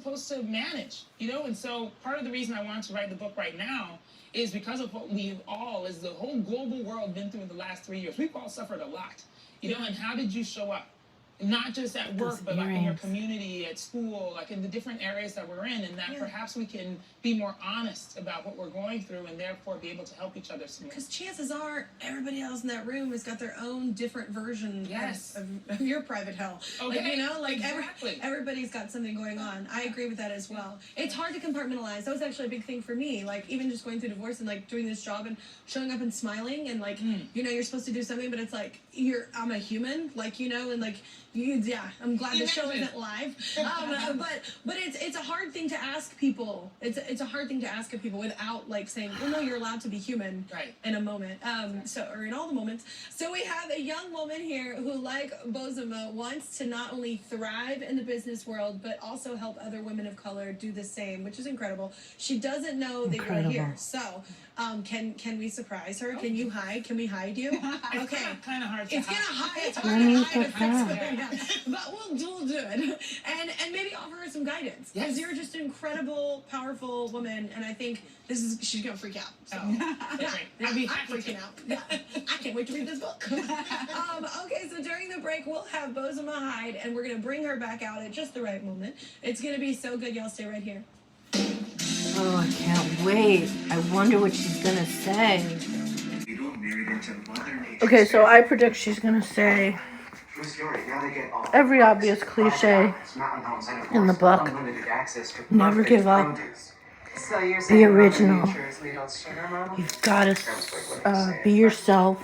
supposed to manage, you know? And so part of the reason I wanted to write the book right now is because of what we've all, is the whole global world been through in the last 3 years. We've all suffered a lot, you know? And how did you show up? Not just at work, but like in your community, at school, like in the different areas that we're in, and that perhaps we can be more honest about what we're going through and therefore be able to help each other some more. Because chances are everybody else in that room has got their own different version of your private hell. Okay. Like, you know, like exactly. everybody's got something going on. I agree with that as well. It's hard to compartmentalize. That was actually a big thing for me. Like even just going through divorce and like doing this job and showing up and smiling and like, you know, you're supposed to do something, but it's like, I'm a human, like, you know, and like, I'm glad the show isn't live. But it's a hard thing to ask people. It's a hard thing to ask of people without like saying, well, no, you're allowed to be human in a moment. Or in all the moments. So we have a young woman here who, like Bozoma, wants to not only thrive in the business world, but also help other women of color do the same, which is incredible. She doesn't know that you're here. So can we surprise her? Can you hide? Can we hide you? Okay. It's kind of hard to hide. It's hard to hide. But we'll do it. And maybe offer her some guidance. Because you're just an incredible, powerful woman, and I think she's gonna freak out. So I'm freaking out. Yeah. I can't wait to read this book. Okay, so during the break we'll have Bozoma hide, and we're gonna bring her back out at just the right moment. It's gonna be so good, y'all stay right here. Oh, I can't wait. I wonder what she's gonna say. Okay, so I predict she's gonna say every obvious cliche in the book. Never give up. Be original. You've got to be yourself.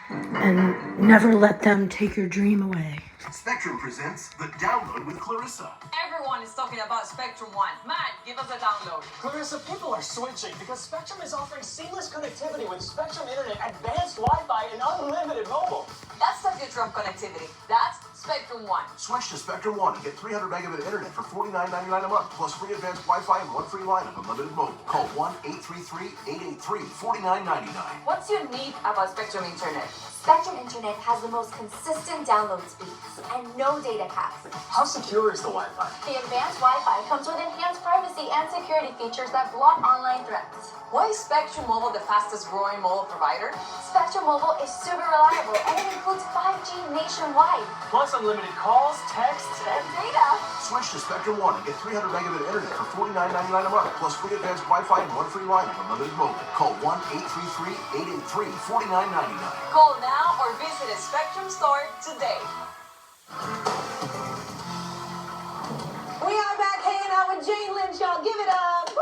And never let them take your dream away. Spectrum presents The Download with Clarissa. Everyone is talking about Spectrum One. Matt, give us a download. Clarissa, people are switching because Spectrum is offering seamless connectivity with Spectrum Internet, advanced Wi-Fi, and unlimited mobile. That's the future of connectivity. That's Spectrum One. Switch to Spectrum One and get 300 megabit internet for $49.99 a month, plus free advanced Wi-Fi and one free line of unlimited mobile. Call 1-833-883-4999. What's unique about Spectrum Internet? Spectrum Internet has the most consistent download speeds and no data caps. How secure is the Wi-Fi? The advanced Wi-Fi comes with enhanced privacy and security features that block online threats. Why is Spectrum Mobile the fastest growing mobile provider? Spectrum Mobile is super reliable and it includes 5G nationwide. Plus unlimited calls, texts, and data. Switch to Spectrum One and get 300 megabit internet for $49.99 a month, plus free advanced Wi-Fi and one free line of unlimited mobile. Call 1-833-883-4999. Call now or visit a Spectrum store today. We are back hanging out with Jane Lynch, y'all. Give it up.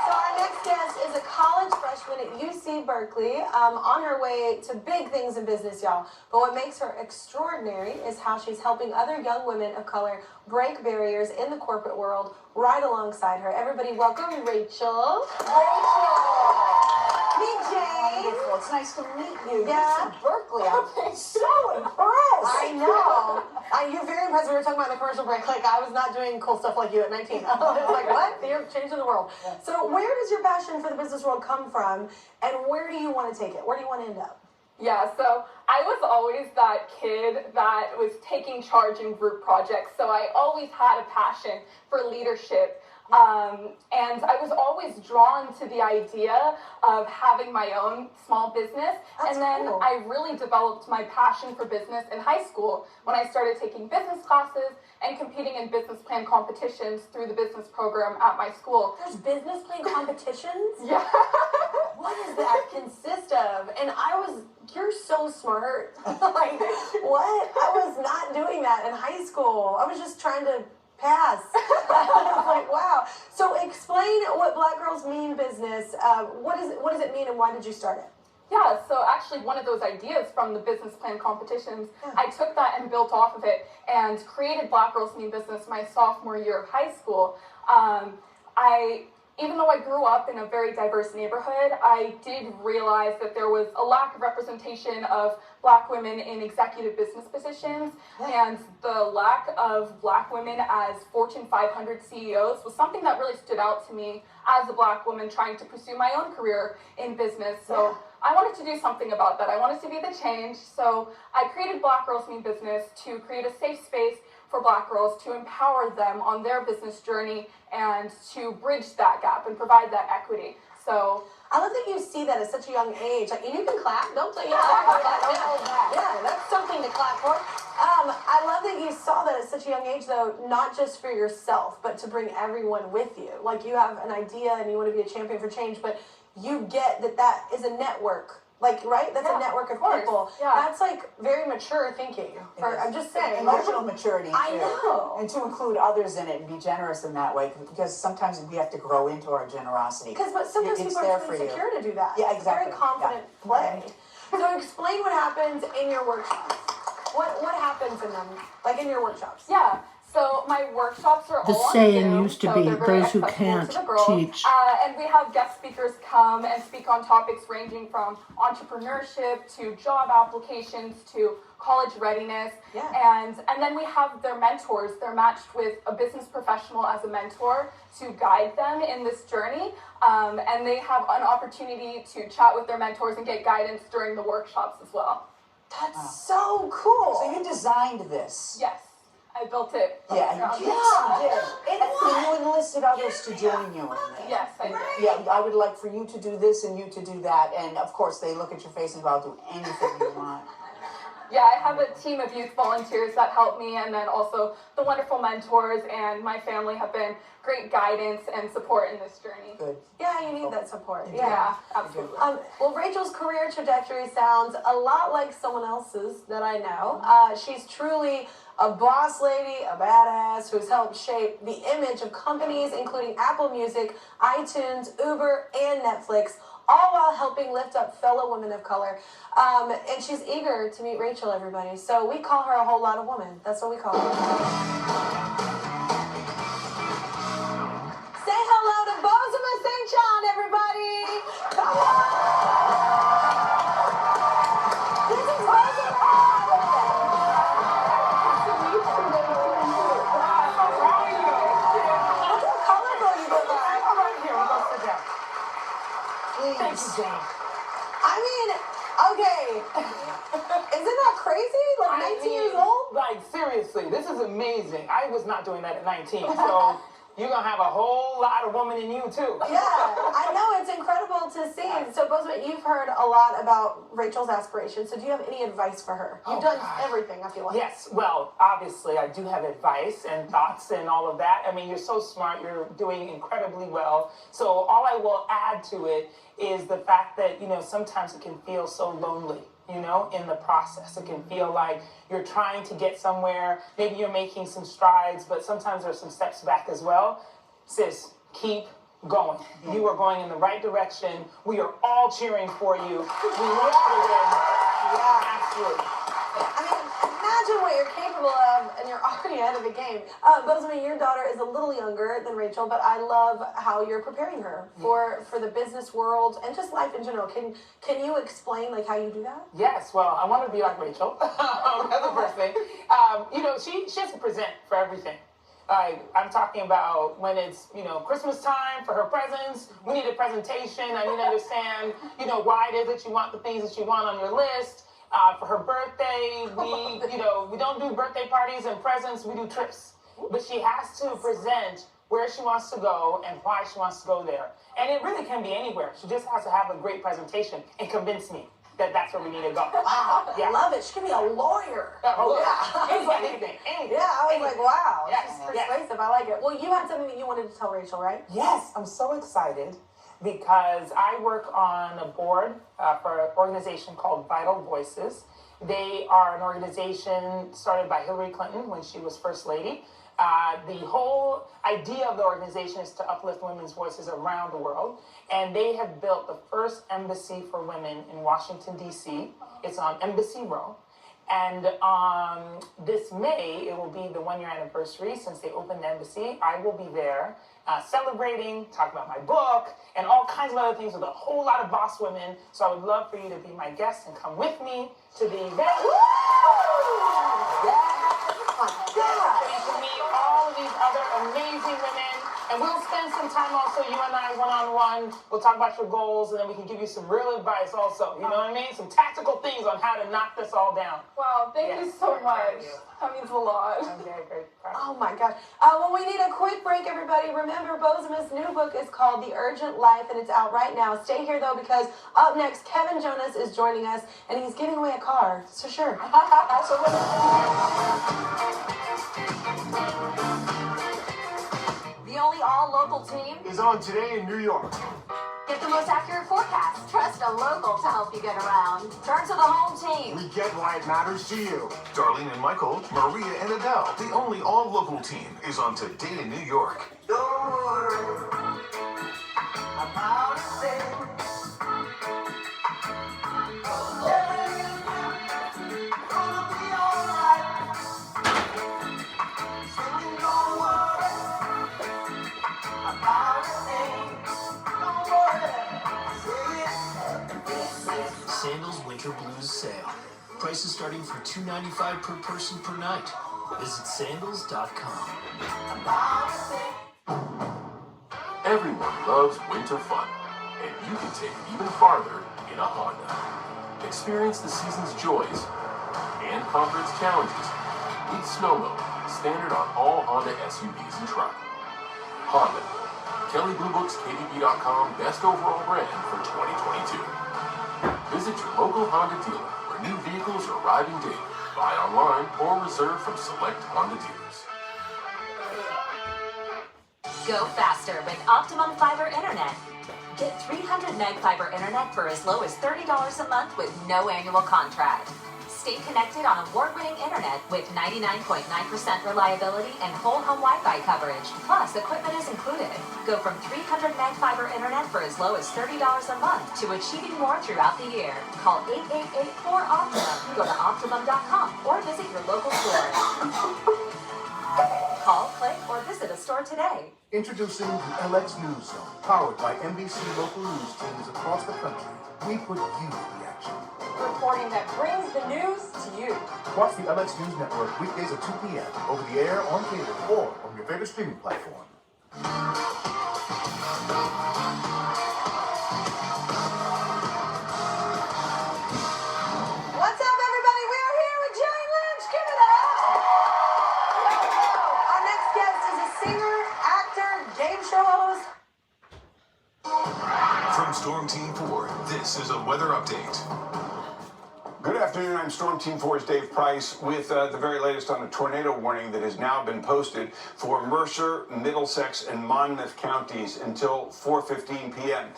So our next guest is a college freshman at UC Berkeley, on her way to big things in business, y'all. But what makes her extraordinary is how she's helping other young women of color break barriers in the corporate world right alongside her. Everybody welcome Rachel. Meet Jane. Wonderful. It's nice to meet you. Yeah. Berkeley. I'm so impressed. I know. You're very impressed. We were talking about in the commercial break. Like, I was not doing cool stuff like you at 19. I was like, what? You're changing the world. Yeah. So where does your passion for the business world come from, and where do you want to take it? Where do you want to end up? Yeah, so I was always that kid that was taking charge in group projects. So I always had a passion for leadership. And I was always drawn to the idea of having my own small business. That's and then cool. I really developed my passion for business in high school when I started taking business classes and competing in business plan competitions through the business program at my school. There's business plan competitions? Yeah. What does that consist of? And you're so smart. Like, what? I was not doing that in high school. I was just trying to pass. I was like, wow. So explain what Black Girls Mean Business. What does it mean, and why did you start it? Yeah, so actually one of those ideas from the business plan competitions, I took that and built off of it and created Black Girls Mean Business my sophomore year of high school. Even though I grew up in a very diverse neighborhood, I did realize that there was a lack of representation of Black women in executive business positions, and the lack of Black women as Fortune 500 CEOs was something that really stood out to me as a Black woman trying to pursue my own career in business. So I wanted to do something about that. I wanted to be the change. So I created Black Girls Mean Business to create a safe space for Black girls to empower them on their business journey and to bridge that gap and provide that equity. So I love that you see that at such a young age. Like, and you can clap. Don't tell you. Yeah, that's something to clap for. I love that you saw that at such a young age, though, not just for yourself, but to bring everyone with you. Like, you have an idea and you want to be a champion for change, but you get that that is a network. Like, right? That's a network of people. Yeah. That's like very mature thinking. I'm just saying. Emotional maturity, I too. know. And to include others in it and be generous in that way, because sometimes we have to grow into our generosity. But sometimes It's people there are for too you. insecure to do that. Yeah, It's exactly. very confident play. So explain what happens in your workshops. What happens in them? Like in your workshops? yeah, so my workshops are The all on saying Zoom, used to so be, they're very those who accessible can't to the girls. teach. And we have guest speakers come and speak on topics ranging from entrepreneurship to job applications to college readiness. Yeah. And then we have their mentors. They're matched with a business professional as a mentor to guide them in this journey. And they have an opportunity to chat with their mentors and get guidance during the workshops as well. That's so cool. So you designed this. Yes, I built it. from Yeah, the ground you up. did. And you enlisted others to join you in this. Yes, I did. Yeah, I would like for you to do this and you to do that. And of course, they look at your face and go, I'll do anything you want. Yeah, I have a team of youth volunteers that help me, and then also the wonderful mentors and my family have been great guidance and support in this journey. Good. Yeah, you need that support. Yeah, absolutely. Well, Rachel's career trajectory sounds a lot like someone else's that I know. She's truly a boss lady, a badass who's helped shape the image of companies including Apple Music, iTunes, Uber, and Netflix, all while helping lift up fellow women of color. And she's eager to meet Rachel, everybody. So we call her a whole lot of woman. That's what we call her. Say hello to Bozoma St. John, everybody. Come on. This is Bozoma. Look how colorful you look like. All right, here, we'll go sit down. Thank you, Jane. I mean, okay. Isn't that crazy? Like 19 years old? Like, seriously, this is amazing. I was not doing that at 19, so you're going to have a whole lot of woman in you, too. Yeah, I know. It's incredible to see. So, Bozoma, you've heard a lot about Rachel's aspirations. So do you have any advice for her? You've done everything, I feel like. Yes, well, obviously, I do have advice and thoughts and all of that. I mean, you're so smart. You're doing incredibly well. So all I will add to it is the fact that, you know, sometimes it can feel so lonely, you know, in the process. It can feel like you're trying to get somewhere. Maybe you're making some strides, but sometimes there's some steps back as well. Sis, keep going. You are going in the right direction. We are all cheering for you. We want you to win. Yeah, absolutely. I mean, imagine what you're capable of, and you're already ahead of the game. Bozoma, your daughter is a little younger than Rachel, but I love how you're preparing her for the business world and just life in general. Can you explain like how you do that? Yes, well, I want to be like Rachel. That's the first thing. You know, she has to present for everything. I'm talking about when it's, you know, Christmas time for her presents. We need a presentation. I need to understand, you know, why it is that you want the things that you want on your list. For her birthday, we don't do birthday parties and presents. We do trips. But she has to present where she wants to go and why she wants to go there. And it really can be anywhere. She just has to have a great presentation and convince me that that's where we need to go. Wow, Yeah. I love it. She could be a lawyer. Oh, Yeah. anything. Yeah, I was like, wow, Yes, she's yes. persuasive. I like it. Well, you had something that you wanted to tell Rachel, right? Yes, I'm so excited because I work on a board for an organization called Vital Voices. They are an organization started by Hillary Clinton when she was First Lady. The whole idea of the organization is to uplift women's voices around the world. And they have built the first embassy for women in Washington, D.C. It's on Embassy Row. And this May, it will be the 1-year anniversary since they opened the embassy. I will be there celebrating, talking about my book, and all kinds of other things with a whole lot of boss women. So I would love for you to be my guest and come with me to the event. And to meet all of these other amazing women And we'll spend some time also, you and I, one-on-one. We'll talk about your goals, and then we can give you some real advice also. You know what I mean? Some tactical things on how to knock this all down. Wow, thank you so much. That means a lot. I'm very, very proud. Oh my gosh. Well, we need a quick break, everybody. Remember, Bozeman's new book is called The Urgent Life, and it's out right now. Stay here, though, because up next, Kevin Jonas is joining us, and he's giving away a car. So sure. The only all-local team? Is on today in New York. Get the most accurate forecast. Trust a local to help you get around. Turn to the home team. We get why it matters to you. Darlene and Michael, Maria and Adele. The only all-local team is on today in New York. Don't worry about a thing. Gonna be alright. Singing, don't worry about a thing. Don't worry. Sandals Winter Blues sale. Prices starting for $2.95 per person per night. Visit sandals.com. Everyone loves winter fun, and you can take it even farther in a Honda. Experience the season's joys and conquer its challenges. Meet snow mode, standard on all Honda SUVs and truck. Honda. Kelley Blue Book's KDB.com Best Overall Brand for 2022. Visit your local Honda dealer where new vehicles are arriving daily. Buy online or reserve from select Honda dealers. Go faster with Optimum Fiber Internet. Get 300 meg fiber internet for as low as $30 a month with no annual contract. Stay connected on award-winning internet with 99.9% reliability and whole home Wi-Fi coverage. Plus, equipment is included. Go from 300 meg fiber internet for as low as $30 a month to achieving more throughout the year. Call 888-4OPTIMUM. Go to Optimum.com or visit your local store. Call, click, or visit a store today. Introducing the LX News Zone, powered by NBC local news teams across the country. We put you in the action. Reporting that brings the news to you. Watch the LX News Network weekdays at 2 p.m. over the air, on cable, or on your favorite streaming platform. What's up, everybody? We are here with Jerry Lynch. Give it up. Our next guest is a singer, actor, game show host. From Storm Team 4, this is a weather update. Good afternoon, I'm Storm Team 4's Dave Price with the very latest on a tornado warning that has now been posted for Mercer, Middlesex, and Monmouth counties until 4:15 p.m.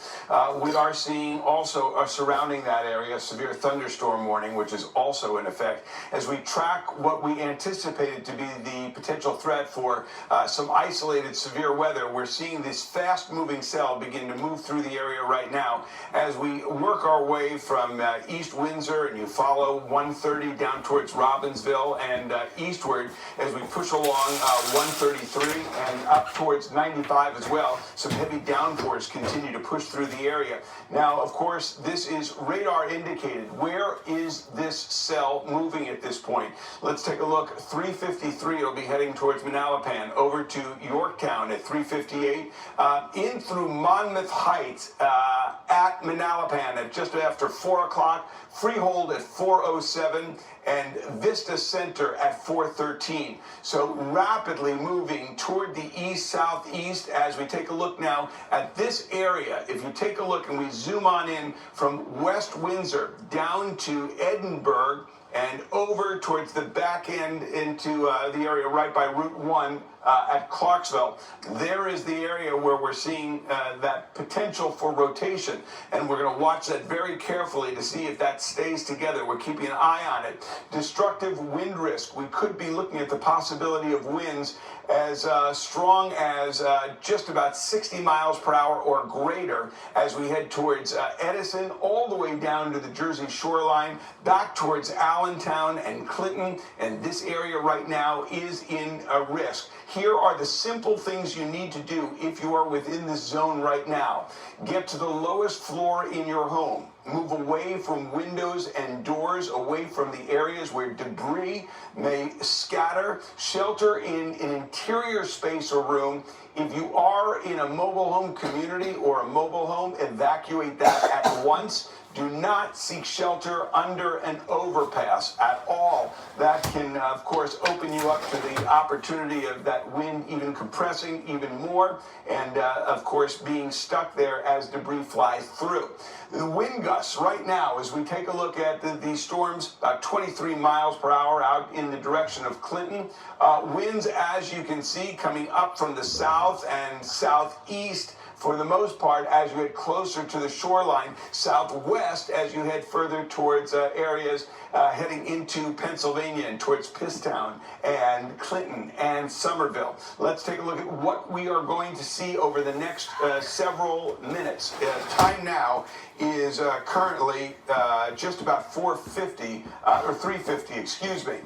We are seeing also surrounding that area a severe thunderstorm warning, which is also in effect as we track what we anticipated to be the potential threat for some isolated severe weather. We're seeing this fast-moving cell begin to move through the area right now as we work our way from East Windsor, and you follow 130 down towards Robbinsville and eastward as we push along 133 and up towards 95 as well. Some heavy downpours continue to push through the area. Now, of course, this is radar indicated. Where is this cell moving at this point? Let's take a look. 353, it'll be heading towards Manalapan, over to Yorktown at 358, in through Monmouth Heights at Manalapan at just after 4 o'clock, Freehold at 4:07, and Vista Center at 4:13. So rapidly moving toward the east-southeast as we take a look now at this area. If you take a look and we zoom on in from West Windsor down to Edinburgh and over towards the back end into the area right by Route 1 at Clarksville, there is the area where we're seeing that potential for rotation, and we're going to watch that very carefully to see if that stays together. We're keeping an eye on it. Destructive wind risk. We could be looking at the possibility of winds as strong as just about 60 miles per hour or greater as we head towards Edison, all the way down to the Jersey shoreline, back towards Allentown and Clinton, and this area right now is in a risk. Here are the simple things you need to do if you are within this zone right now. Get to the lowest floor in your home. Move away from windows and doors, away from the areas where debris may scatter. Shelter in an interior space or room. If you are in a mobile home community or a mobile home, evacuate that at once. Do not seek shelter under an overpass at all. That can, of course, open you up to the opportunity of that wind even compressing even more and, of course, being stuck there as debris flies through. The wind gusts right now, as we take a look at these storms, about 23 miles per hour out in the direction of Clinton. Winds, as you can see, coming up from the south and southeast, for the most part, as you head closer to the shoreline, southwest as you head further towards areas heading into Pennsylvania and towards Pisstown and Clinton and Somerville. Let's take a look at what we are going to see over the next several minutes. Time now is currently just about 4:50 or 3:50, excuse me.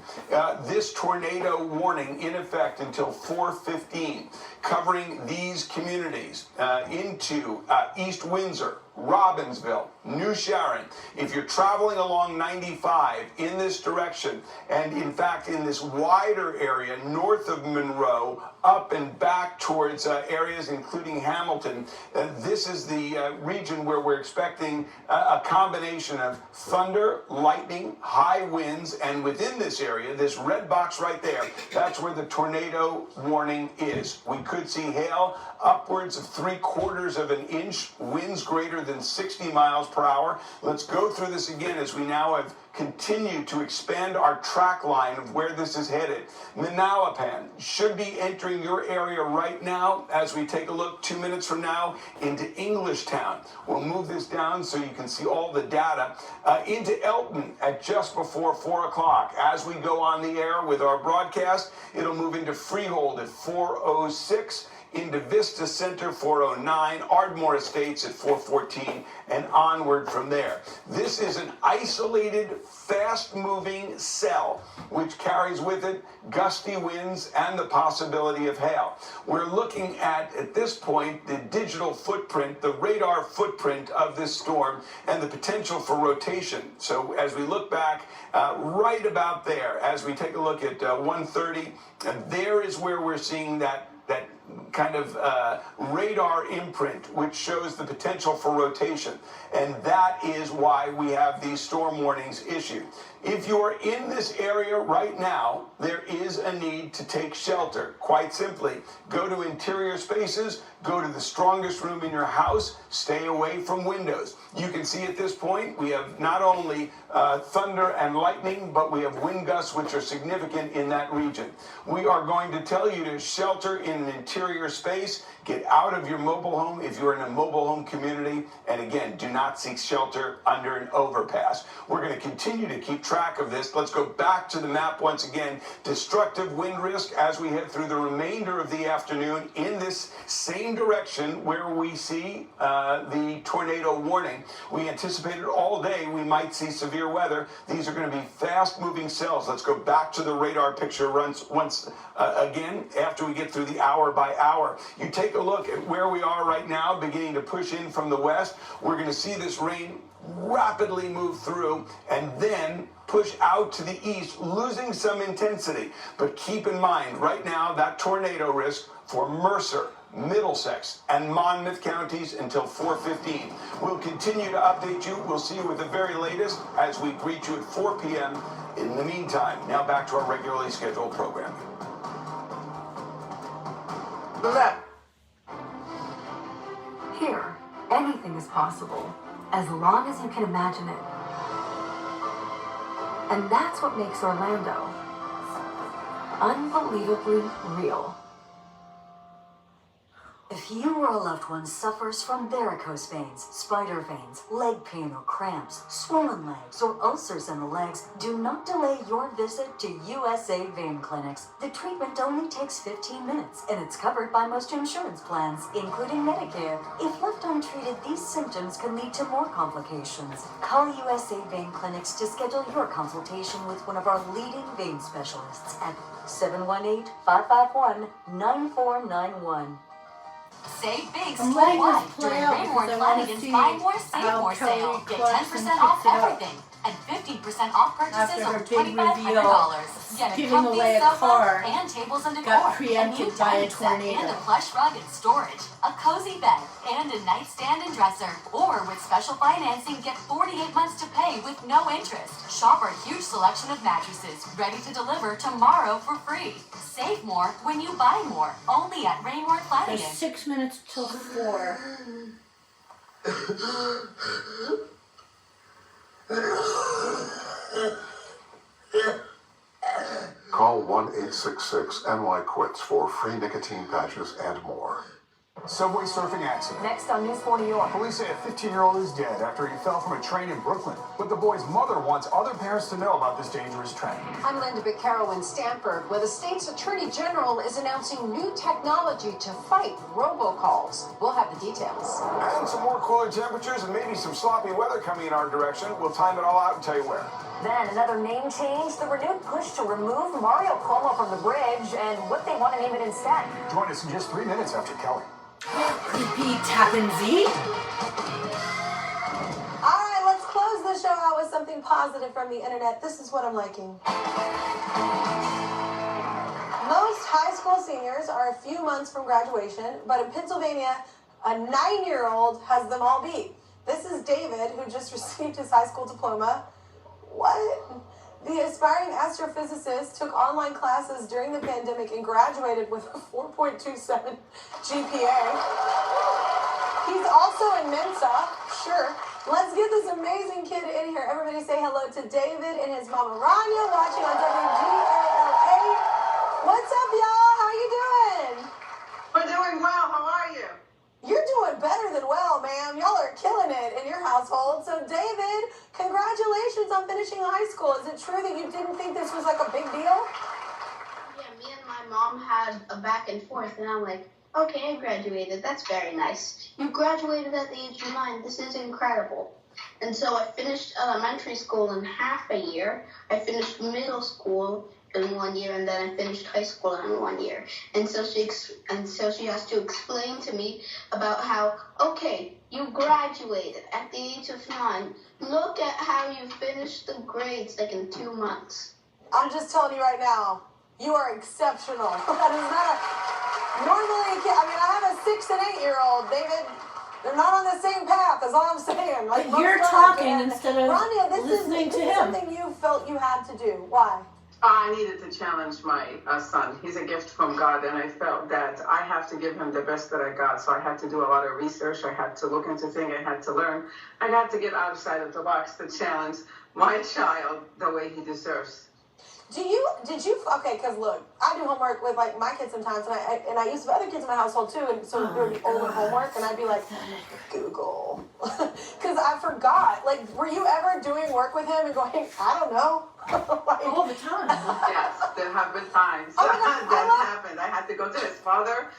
This tornado warning in effect until 4:15, covering these communities into East Windsor, Robbinsville, New Sharon. If you're traveling along 95 in this direction, and in fact in this wider area north of Monroe, up and back towards areas including Hamilton, this is the region where we're expecting a combination of thunder, lightning, high winds, and within this area, this red box right there, that's where the tornado warning is. We could see hail upwards of 3/4 of an inch, winds greater than 60 miles per hour. Let's go through this again as we now have continued to expand our track line of where this is headed. Manalapan should be entering your area right now as we take a look 2 minutes from now into Englishtown. We'll move this down so you can see all the data. Into Elton at just before 4 o'clock. As we go on the air with our broadcast, it'll move into Freehold at 4:06. Into Vista Center 409, Ardmore Estates at 414, and onward from there. This is an isolated, fast-moving cell, which carries with it gusty winds and the possibility of hail. We're looking at this point, the digital footprint, the radar footprint of this storm, and the potential for rotation. So as we look back, right about there, as we take a look at 1:30, there is where we're seeing that kind of radar imprint, which shows the potential for rotation. And that is why we have these storm warnings issued. If you are in this area right now, there is a need to take shelter. Quite simply, go to interior spaces, go to the strongest room in your house, stay away from windows. You can see at this point, we have not only thunder and lightning, but we have wind gusts which are significant in that region. We are going to tell you to shelter in an interior space, get out of your mobile home if you're in a mobile home community, and again, do not seek shelter under an overpass. We're going to continue to keep track of this. Let's go back to the map once again. Destructive wind risk as we head through the remainder of the afternoon in this same direction where we see the tornado warning. We anticipated all day we might see severe weather. These are going to be fast-moving cells. Let's go back to the radar picture once again after we get through the hour by hour. You take a look at where we are right now, beginning to push in from the west. We're going to see this rain rapidly move through and then push out to the east, losing some intensity. But keep in mind, right now, that tornado risk for Mercer, Middlesex, and Monmouth counties until 4:15. We'll continue to update you. We'll see you with the very latest as we greet you at 4 p.m. In the meantime, now back to our regularly scheduled programming. Here, anything is possible, as long as you can imagine it. And that's what makes Orlando unbelievably real. If you or a loved one suffers from varicose veins, spider veins, leg pain or cramps, swollen legs, or ulcers in the legs, do not delay your visit to USA Vein Clinics. The treatment only takes 15 minutes, and it's covered by most insurance plans, including Medicare. If left untreated, these symptoms can lead to more complications. Call USA Vein Clinics to schedule your consultation with one of our leading vein specialists at 718-551-9491. Save big I'm letting school-wide this play during out Rainmore because I want to Flanagan's see Buy More, Save how More Kelly sale. Get Clarkson 10% off picks it up. everything and 15% off purchases After her over big reveal, $2,500. Get a giving comfy away a sofa car and tables and decor. got A preempted new by a dining set tornado. and a plush rug and storage. A cozy bed and a nightstand and dresser. Or with special financing, get 48 months to pay with no interest. Shop our huge selection of mattresses ready to deliver tomorrow for free. Save more when you buy more. Only at Rainmore Flanagan. There's 6 minutes till 4. Call 1-866-NY-QUITS for free nicotine patches and more. Subway surfing accident. Next on News 4 New York. Police say a 15-year-old is dead after he fell from a train in Brooklyn. But the boy's mother wants other parents to know about this dangerous trend. I'm Linda Beccaro in Stamford, where the state's attorney general is announcing new technology to fight robocalls. We'll have the details. And some more cooler temperatures and maybe some sloppy weather coming in our direction. We'll time it all out and tell you where. Then another name change, the renewed push to remove Mario Cuomo from the bridge, and what they want to name it instead. Join us in just 3 minutes after Kelly. Creepy Tappin' Z. Alright, let's close the show out with something positive from the internet. This is what I'm liking. Most high school seniors are a few months from graduation, but in Pennsylvania, a 9-year-old has them all beat. This is David, who just received his high school diploma. What? The aspiring astrophysicist took online classes during the pandemic and graduated with a 4.27 GPA. He's also in Mensa, sure. Let's get this amazing kid in here. Everybody say hello to David and his mama Rania watching on WGALA. What's up, y'all? How you doing? We're doing well. How are you? You're doing better than well, ma'am. Y'all are killing it in your household. So, David, congratulations on finishing high school. Is it true that you didn't think this was like a big deal? Yeah, me and my mom had a back and forth, and I'm like, okay, I graduated. That's very nice. You graduated at the age of 9. This is incredible. And so I finished elementary school in half a year. I finished middle school in 1 year, and then I finished high school in 1 year. And so she has to explain to me about how, okay, you graduated at the age of 9. Look at how you finished the grades like in 2 months. I'm just telling you right now, you are exceptional. That is not normally a kid. I mean, I have a 6 and 8-year-old, David. They're not on the same path, is all I'm saying. Like, But you're talking instead of Rania, listening to this is him. something you felt you had to do. Why? I needed to challenge my son. He's a gift from God, and I felt that I have to give him the best that I got. So I had to do a lot of research. I had to look into things. I had to learn. I had to get outside of the box to challenge my child the way he deserves. Okay, because look, I do homework with like my kids sometimes, and I used to have other kids in my household too, and so there would be older homework, and I'd be like, Google, because I forgot. Like, were you ever doing work with him and going, I don't know? Like, all the time. Yes, there have been times that happened. I had to go to his father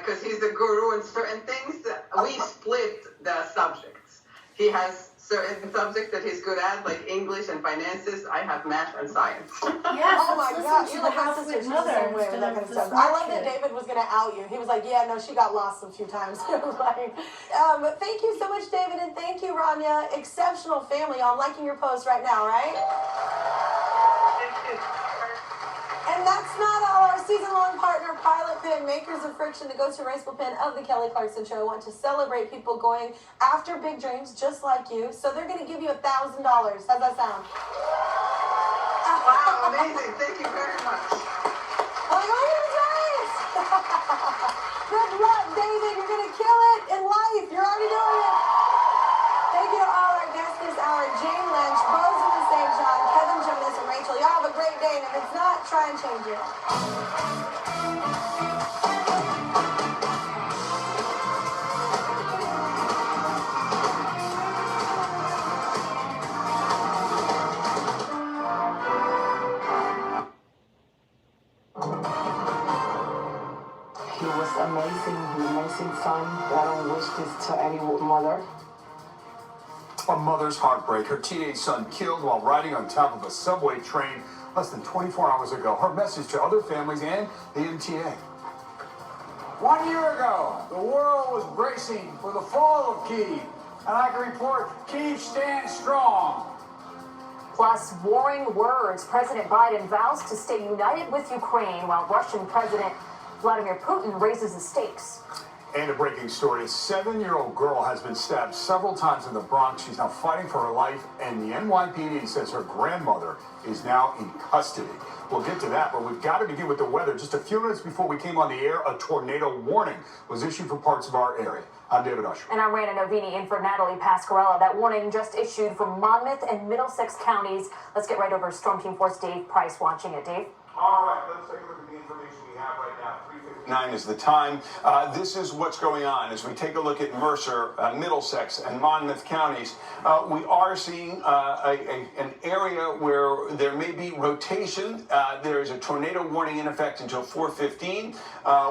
because he's the guru in certain things. We split the subjects. He has certain subjects that he's good at, like English and finances. I have math and science. Yes, oh my God, you're like my sister. She's the same way with that kind of stuff. I love that David was gonna out you. He was like, yeah, no, she got lost a few times. Like, thank you so much, David, and thank you, Rania. Exceptional family. I'm liking your post right now, right? And that's not all. Our season-long partner, Pilot Pen, makers of Friction, the go-to erasable pen of the Kelly Clarkson Show, want to celebrate people going after big dreams just like you. So they're going to give you $1,000. How's that sound? Wow, amazing. Thank you very much. Oh, nice. Good luck, David. You're going to kill it in life. You're already doing it. Thank you to all our guests this hour. Jane Lynch, Bozeman and St. John, Kevin Jonas, and Rachel. Y'all have a great day, and if it's not, try and change it. He was amazing, an amazing son. I don't wish this to any mother. A mother's heartbreak. Her teenage son killed while riding on top of a subway train less than 24 hours ago. Her message to other families and the MTA. 1 year ago, the world was bracing for the fall of Kyiv, and I can report Kyiv stands strong. Plus, warring words. President Biden vows to stay united with Ukraine while Russian President Vladimir Putin raises the stakes. And a breaking story. A 7-year-old girl has been stabbed several times in the Bronx. She's now fighting for her life, and the NYPD says her grandmother is now in custody. We'll get to that, but we've got to begin with the weather. Just a few minutes before we came on the air, a tornado warning was issued for parts of our area. I'm David Usher. And I'm Rana Novini in for Natalie Pasquarella. That warning just issued for Monmouth and Middlesex counties. Let's get right over to Storm Team Force Dave Price watching it. Dave? All right, let's take a look at the information we have right now. 3:59 is the time. This is what's going on as we take a look at Mercer, Middlesex, and Monmouth counties. We are seeing an area where there may be rotation. There is a tornado warning in effect until 4:15.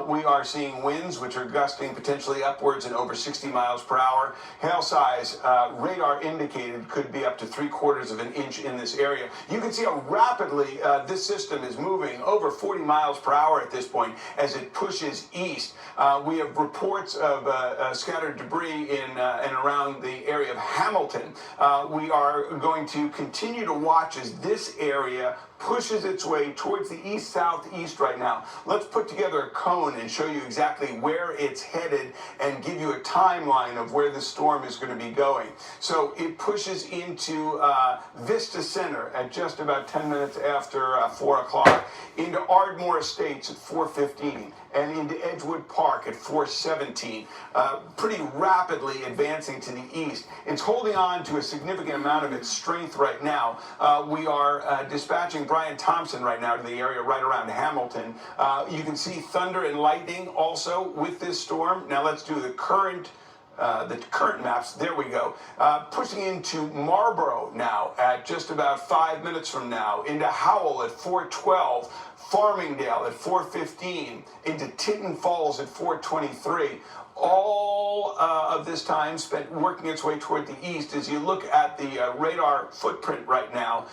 We are seeing winds which are gusting potentially upwards and over 60 miles per hour. Hail size, radar indicated, could be up to 3/4 of an inch in this area. You can see how rapidly this system is moving, over 40 miles per hour at this point as it pushes east. We have reports of scattered debris in and around the area of Hamilton. We are going to continue to watch as this area pushes its way towards the east-southeast right now. Let's put together a cone and show you exactly where it's headed and give you a timeline of where the storm is going to be going. So it pushes into Vista Center at just about 10 minutes after 4 o'clock, into Ardmore Estates at 4:15, and into Edgewood Park at 4:17, pretty rapidly advancing to the east. It's holding on to a significant amount of its strength right now. We are dispatching Brian Thompson right now to the area right around Hamilton. You can see thunder and lightning also with this storm. Now let's do the current maps. There we go. Pushing into Marlboro now at just about 5 minutes from now, into Howell at 4:12, Farmingdale at 4:15, into Tinton Falls at 4:23. All of this time spent working its way toward the east. As you look at the radar footprint right now,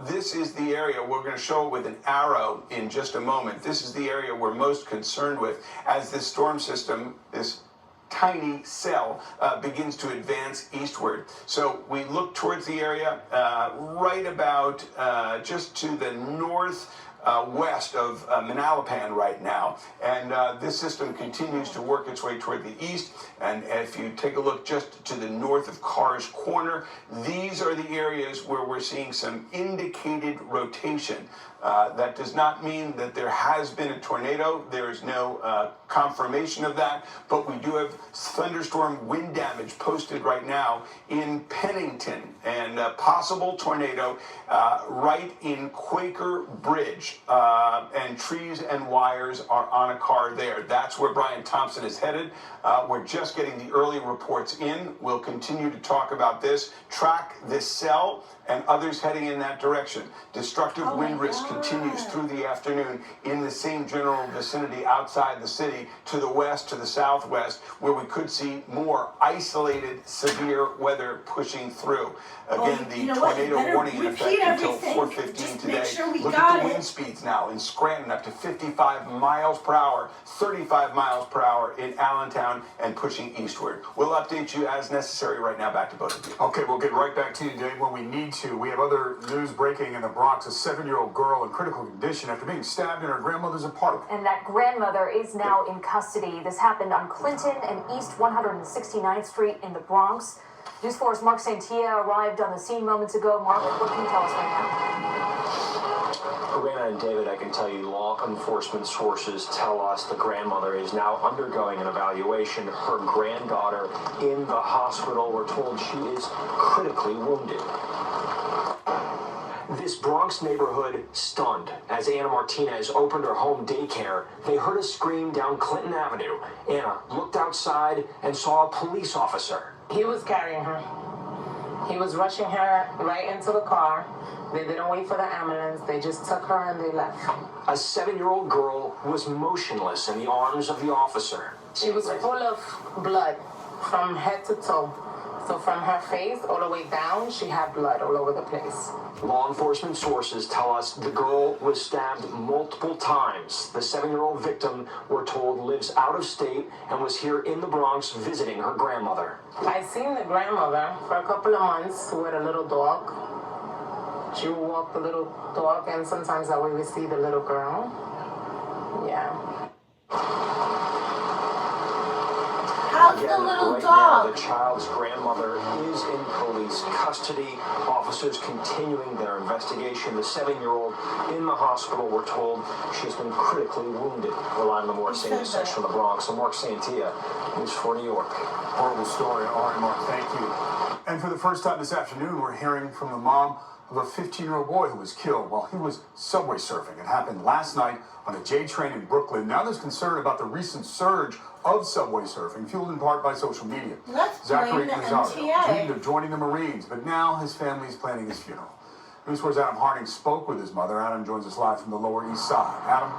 this is the area we're going to show it with an arrow in just a moment. This is the area we're most concerned with as this storm system, this tiny cell, begins to advance eastward. So we look towards the area right about just to the north west of Manalapan right now, and this system continues to work its way toward the east. And if you take a look just to the north of Carr's Corner, these are the areas where we're seeing some indicated rotation. That does not mean that there has been a tornado. There is no confirmation of that, but we do have thunderstorm wind damage posted right now in Pennington, and a possible tornado right in Quaker Bridge, and trees and wires are on a car there. That's where Brian Thompson is headed. We're just getting the early reports in. We'll continue to talk about this, track this cell, and others heading in that direction. Destructive wind risk continues through the afternoon in the same general vicinity outside the city, to the west, to the southwest, where we could see more isolated severe weather pushing through. Again, the tornado warning in effect until 4:15 today. Look at the wind speeds now in Scranton, up to 55 miles per hour, 35 miles per hour in Allentown, and pushing eastward. We'll update you as necessary. Right now, back to both of you. Okay, we'll get right back to you, Dave, when we need to. We have other news breaking in the Bronx. A 7-year-old girl in critical condition after being stabbed in her grandmother's apartment. And that grandmother is now in custody. This happened on Clinton and East 169th Street in the Bronx. News 4's Mark Santia arrived on the scene moments ago. Mark, what can you tell us right now? Rana and David, I can tell you law enforcement sources tell us the grandmother is now undergoing an evaluation. Her granddaughter in the hospital. We're told she is critically wounded. This Bronx neighborhood stunned. As Anna Martinez opened her home daycare, they heard a scream down Clinton Avenue. Anna looked outside and saw a police officer. He was carrying her. He was rushing her right into the car. They didn't wait for the ambulance. They just took her and they left. A 7-year-old girl was motionless in the arms of the officer. She was full of blood from head to toe. So from her face all the way down, she had blood all over the place. Law enforcement sources tell us the girl was stabbed multiple times. The 7-year-old victim, we're told, lives out of state and was here in the Bronx visiting her grandmother. I seen the grandmother for a couple of months with a little dog. She would walk the little dog, and sometimes I would see the little girl. Yeah. How's Again, the little right dog? now, the child's grandmother is in police custody. Officers continuing their investigation. The 7-year-old in the hospital, we're told she has been critically wounded. We're live in the Mark St. section from the Bronx. So Mark Santia, News 4 New York. Horrible story. All right, Mark, thank you. And for the first time this afternoon, we're hearing from the mom of a 15-year-old boy who was killed while he was subway surfing. It happened last night on a J train in Brooklyn. Now there's concern about the recent surge of subway surfing, fueled in part by social media. Let's Zachary blame the Lazzario MTA. dreamed of joining the Marines, but now his family is planning his funeral. News 4's Adam Harding spoke with his mother. Adam joins us live from the Lower East Side. Adam?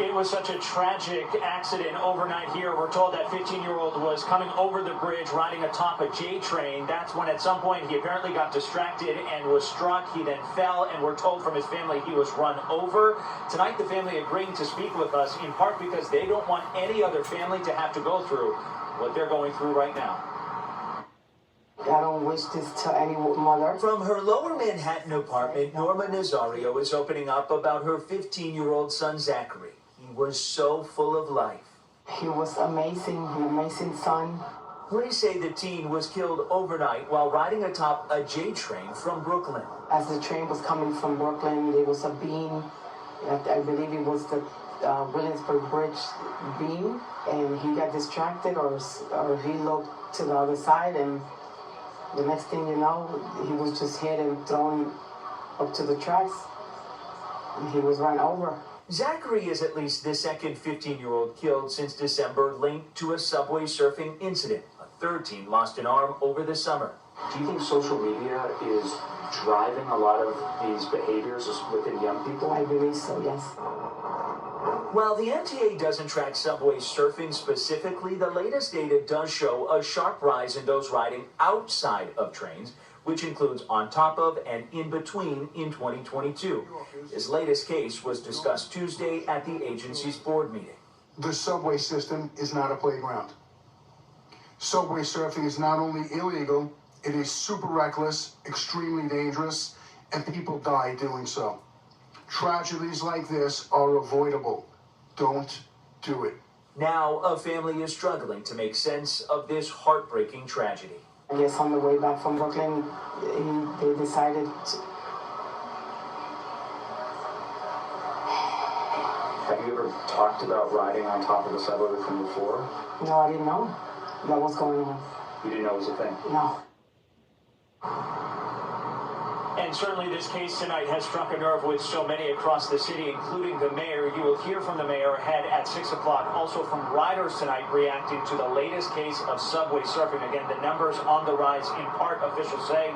It was such a tragic accident overnight here. We're told that 15-year-old was coming over the bridge riding atop a J train. That's when at some point he apparently got distracted and was struck. He then fell, and we're told from his family he was run over. Tonight the family agreeing to speak with us in part because they don't want any other family to have to go through what they're going through right now. I don't wish this to any mother. From her Lower Manhattan apartment, Norma Nazario is opening up about her 15-year-old son, Zachary. He was so full of life. He was amazing, an amazing son. Police say the teen was killed overnight while riding atop a J train from Brooklyn. As the train was coming from Brooklyn, there was a beam. I believe it was the Williamsburg Bridge beam, and he got distracted, or he looked to the other side, and the next thing you know, he was just hit and thrown up to the tracks, and he was run over. Zachary is at least the second 15-year-old killed since December, linked to a subway surfing incident. A third teen lost an arm over the summer. Do you think social media is driving a lot of these behaviors within young people? I believe so, yes. While the MTA doesn't track subway surfing specifically, the latest data does show a sharp rise in those riding outside of trains, which includes on top of and in between in 2022. This latest case was discussed Tuesday at the agency's board meeting. The subway system is not a playground. Subway surfing is not only illegal, it is super reckless, extremely dangerous, and people die doing so. Tragedies like this are avoidable. Don't do it. Now, a family is struggling to make sense of this heartbreaking tragedy. I guess on the way back from Brooklyn, they decided to... Have you ever talked about riding on top of the subway from before? No, I didn't know that was going on. You didn't know it was a thing? No. And certainly this case tonight has struck a nerve with so many across the city, including the mayor. You will hear from the mayor ahead at 6 o'clock. Also from riders tonight reacting to the latest case of subway surfing. Again, the numbers on the rise, in part, officials say,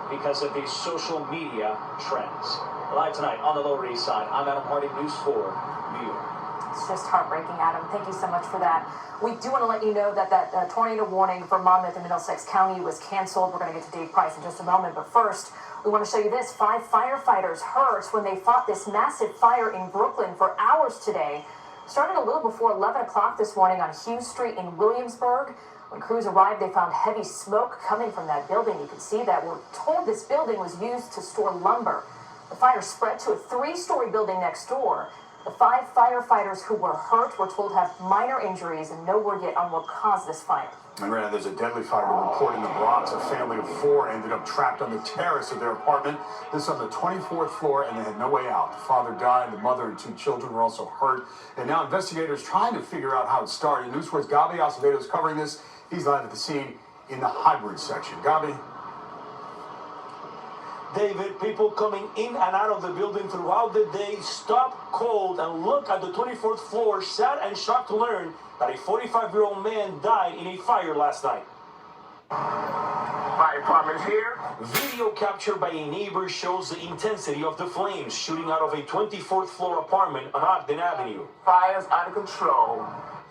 because of these social media trends. Live tonight on the Lower East Side, I'm Adam Harding, News 4, New York. It's just heartbreaking, Adam. Thank you so much for that. We do want to let you know that that tornado warning for Monmouth and Middlesex County was canceled. We're going to get to Dave Price in just a moment. But first, we want to show you this. 5 firefighters hurt when they fought this massive fire in Brooklyn for hours today. Started a little before 11 o'clock this morning on Hughes Street in Williamsburg. When crews arrived, they found heavy smoke coming from that building. You can see that. We're told this building was used to store lumber. The fire spread to a 3-story building next door. The 5 firefighters who were hurt were told to have minor injuries, and no word yet on what caused this fire. And right now there's a deadly fire report in the Bronx. A family of 4 ended up trapped on the terrace of their apartment. This on the 24th floor, and they had no way out. The father died, the mother and 2 children were also hurt. And now investigators trying to figure out how it started. News 4's Gabi Acevedo is covering this. He's live at the scene in the hybrid section. Gabi. David, people coming in and out of the building throughout the day stopped cold and looked at the 24th floor, sad and shocked to learn that a 45-year-old man died in a fire last night. Fire department here. Video captured by a neighbor shows the intensity of the flames shooting out of a 24th floor apartment on Ogden Avenue. Fire's out of control.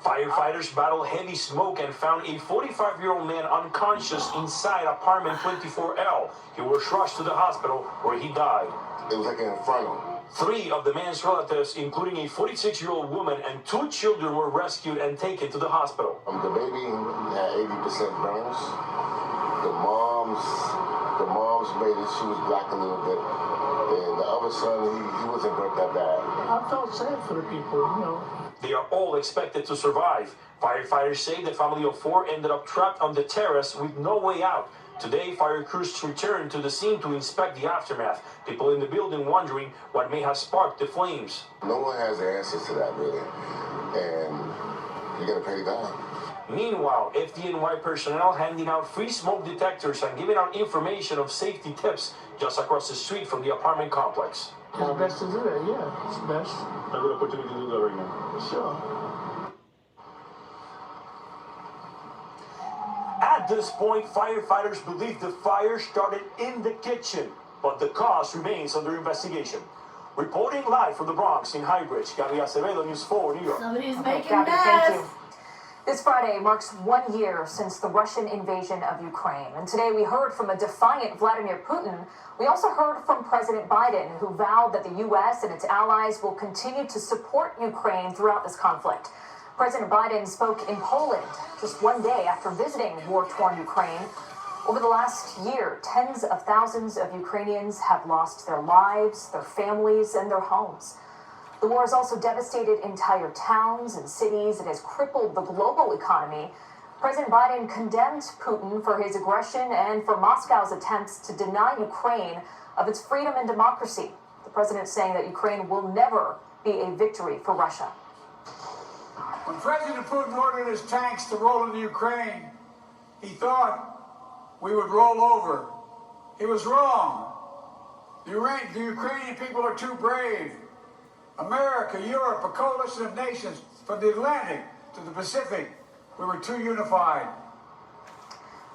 Firefighters battled heavy smoke and found a 45-year-old man unconscious inside apartment 24L. He was rushed to the hospital where he died. It was like an inferno. 3 of the man's relatives, including a 46-year-old woman and 2 children, were rescued and taken to the hospital. The baby had 80% burns. The mom's made it, she was black a little bit. And the other son, he wasn't burnt that bad. I felt sad for the people, you know. They are all expected to survive. Firefighters say the family of 4 ended up trapped on the terrace with no way out. Today, fire crews returned to the scene to inspect the aftermath. People in the building wondering what may have sparked the flames. No one has the answers to that, really. And you gotta pray to God. Meanwhile, FDNY personnel handing out free smoke detectors and giving out information of safety tips just across the street from the apartment complex. It's best to do that, yeah. It's best. A good opportunity to do that right now. For sure. At this point, firefighters believe the fire started in the kitchen, but the cause remains under investigation. Reporting live from the Bronx in Highbridge, Garish, News 4, New York. Somebody's Okay, making Gabby, mess. thank you. This Friday marks 1 year since the Russian invasion of Ukraine. And today we heard from a defiant Vladimir Putin. We also heard from President Biden, who vowed that the U.S. and its allies will continue to support Ukraine throughout this conflict. President Biden spoke in Poland just 1 day after visiting war-torn Ukraine. Over the last year, tens of thousands of Ukrainians have lost their lives, their families, and their homes. The war has also devastated entire towns and cities. It has crippled the global economy. President Biden condemned Putin for his aggression and for Moscow's attempts to deny Ukraine of its freedom and democracy. The president saying that Ukraine will never be a victory for Russia. When President Putin ordered his tanks to roll into Ukraine, he thought we would roll over. He was wrong. The Ukrainian people are too brave. America, Europe, a coalition of nations from the Atlantic to the Pacific, we were too unified.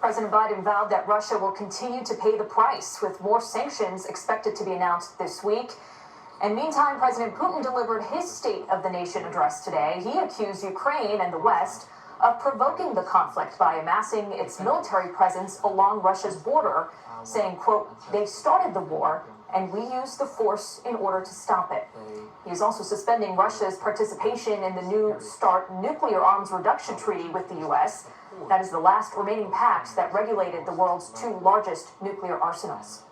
President Biden vowed that Russia will continue to pay the price, with more sanctions expected to be announced this week. And meantime, President Putin delivered his State of the Nation address today. He accused Ukraine and the West of provoking the conflict by amassing its military presence along Russia's border, saying, quote, "They started the war, and we used the force in order to stop it." He is also suspending Russia's participation in the New START nuclear arms reduction treaty with the U.S. That is the last remaining pact that regulated the world's 2 largest nuclear arsenals.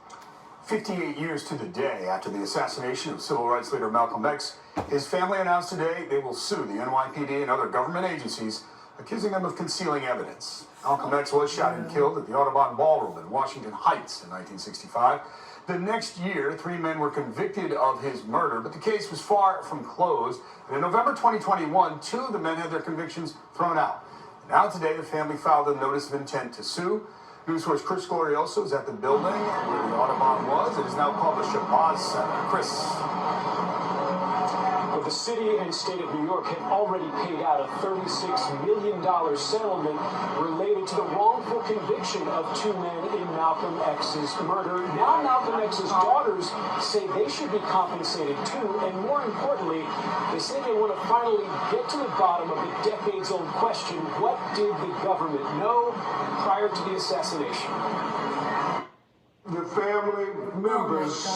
58 years to the day after the assassination of civil rights leader Malcolm X, his family announced today they will sue the NYPD and other government agencies, accusing them of concealing evidence. Malcolm X was shot and killed at the Audubon Ballroom in Washington Heights in 1965. The next year, 3 men were convicted of his murder, but the case was far from closed. And in November 2021, 2 of the men had their convictions thrown out. And now today, the family filed a notice of intent to sue. News source Chris Glorioso is at the building where the Audubon was. It is now called the Shabazz Center. Chris. Well, the city and state of New York have already paid out a $36 million settlement related to the wrongful conviction of 2 men in Malcolm X's murder. Now Malcolm X's daughters say they should be compensated too, and more importantly, they say they want to finally get to the bottom of the decades-old question: what did the government know prior to the assassination? The family members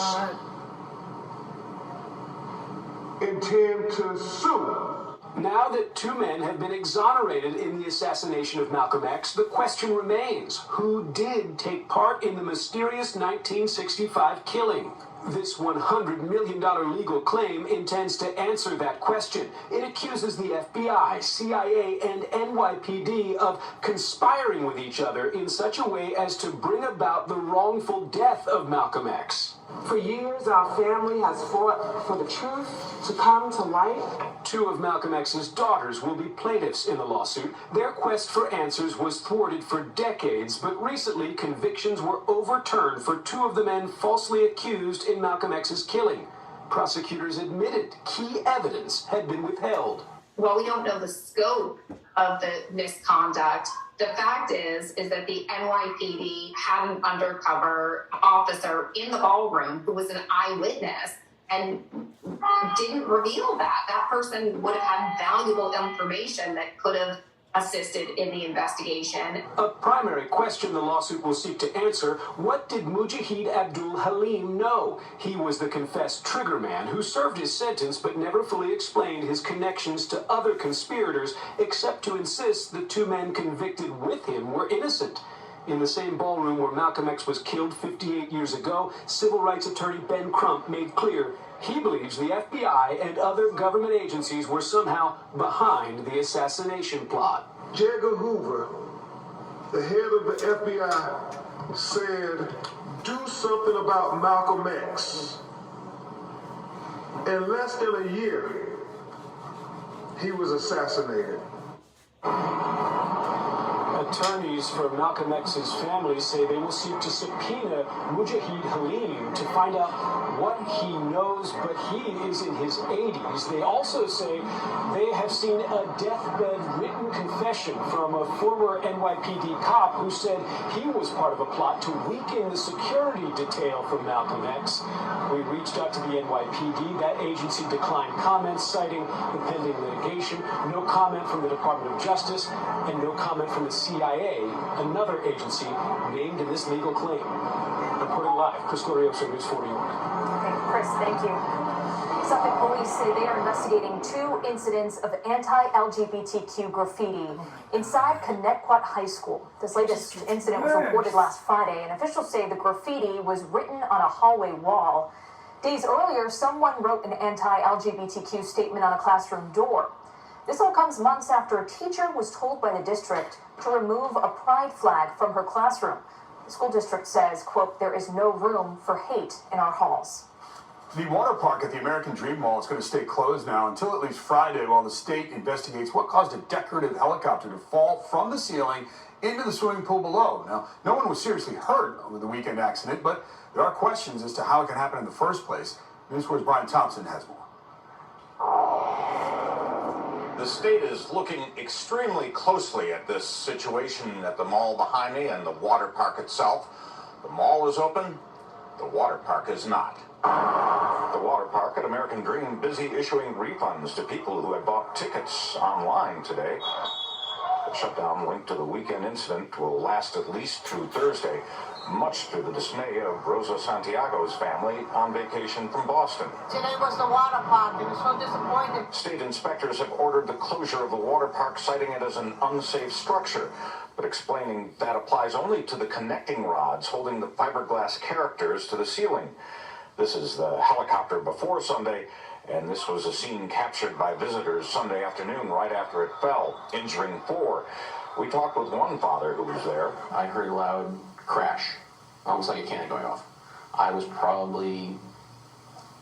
intend to sue. Now that 2 men have been exonerated in the assassination of Malcolm X, the question remains: who did take part in the mysterious 1965 killing? This $100 million legal claim intends to answer that question. It accuses the FBI, CIA, and NYPD of conspiring with each other in such a way as to bring about the wrongful death of Malcolm X. For years, our family has fought for the truth to come to light. 2 of Malcolm X's daughters will be plaintiffs in the lawsuit. Their quest for answers was thwarted for decades, but recently convictions were overturned for 2 of the men falsely accused in Malcolm X's killing. Prosecutors admitted key evidence had been withheld. While we don't know the scope of the misconduct, The fact is that the NYPD had an undercover officer in the ballroom who was an eyewitness and didn't reveal that. That person would have had valuable information that could have assisted in the investigation. A primary question the lawsuit will seek to answer: what did Mujahid Abdul Halim know? He was the confessed trigger man who served his sentence but never fully explained his connections to other conspirators, except to insist the two men convicted with him were innocent. In the same ballroom where Malcolm X was killed 58 years ago, civil rights attorney Ben Crump made clear he believes the FBI and other government agencies were somehow behind the assassination plot. J. Edgar Hoover, the head of the FBI, said, do something about Malcolm X. In less than a year, he was assassinated. Attorneys for Malcolm X's family say they will seek to subpoena Mujahid Halim to find out what he knows, but he is in his 80s. They also say they have seen a deathbed written confession from a former NYPD cop who said he was part of a plot to weaken the security detail for Malcolm X. We reached out to the NYPD. That agency declined comments, citing the pending litigation. No comment from the Department of Justice, and no comment from the CIA, another agency named in this legal claim. Reporting live, Chris Glorioso, News 41. Okay, Chris, thank you. Suffolk police say they are investigating 2 incidents of anti-LGBTQ graffiti inside Connecticut High School. This latest incident was reported last Friday, and officials say the graffiti was written on a hallway wall. Days earlier, someone wrote an anti-LGBTQ statement on a classroom door. This all comes months after a teacher was told by the district to remove a pride flag from her classroom. The school district says, quote, there is no room for hate in our halls. The water park at the American Dream Mall is going to stay closed now until at least Friday while the state investigates what caused a decorative helicopter to fall from the ceiling into the swimming pool below. Now, no one was seriously hurt with the weekend accident, but there are questions as to how it can happen in the first place. News 4's Brian Thompson has more. The state is looking extremely closely at this situation at the mall behind me and the water park itself. The mall is open, the water park is not. The water park at American Dream busy issuing refunds to people who had bought tickets online today. The shutdown linked to the weekend incident will last at least through Thursday, much to the dismay of Rosa Santiago's family on vacation from Boston. Today was the water park, and it's so disappointing. State inspectors have ordered the closure of the water park, citing it as an unsafe structure, but explaining that applies only to the connecting rods holding the fiberglass characters to the ceiling. This is the helicopter before Sunday, and this was a scene captured by visitors Sunday afternoon right after it fell, injuring 4. We talked with one father who was there. I heard a loud crash, almost like a cannon going off. I was probably,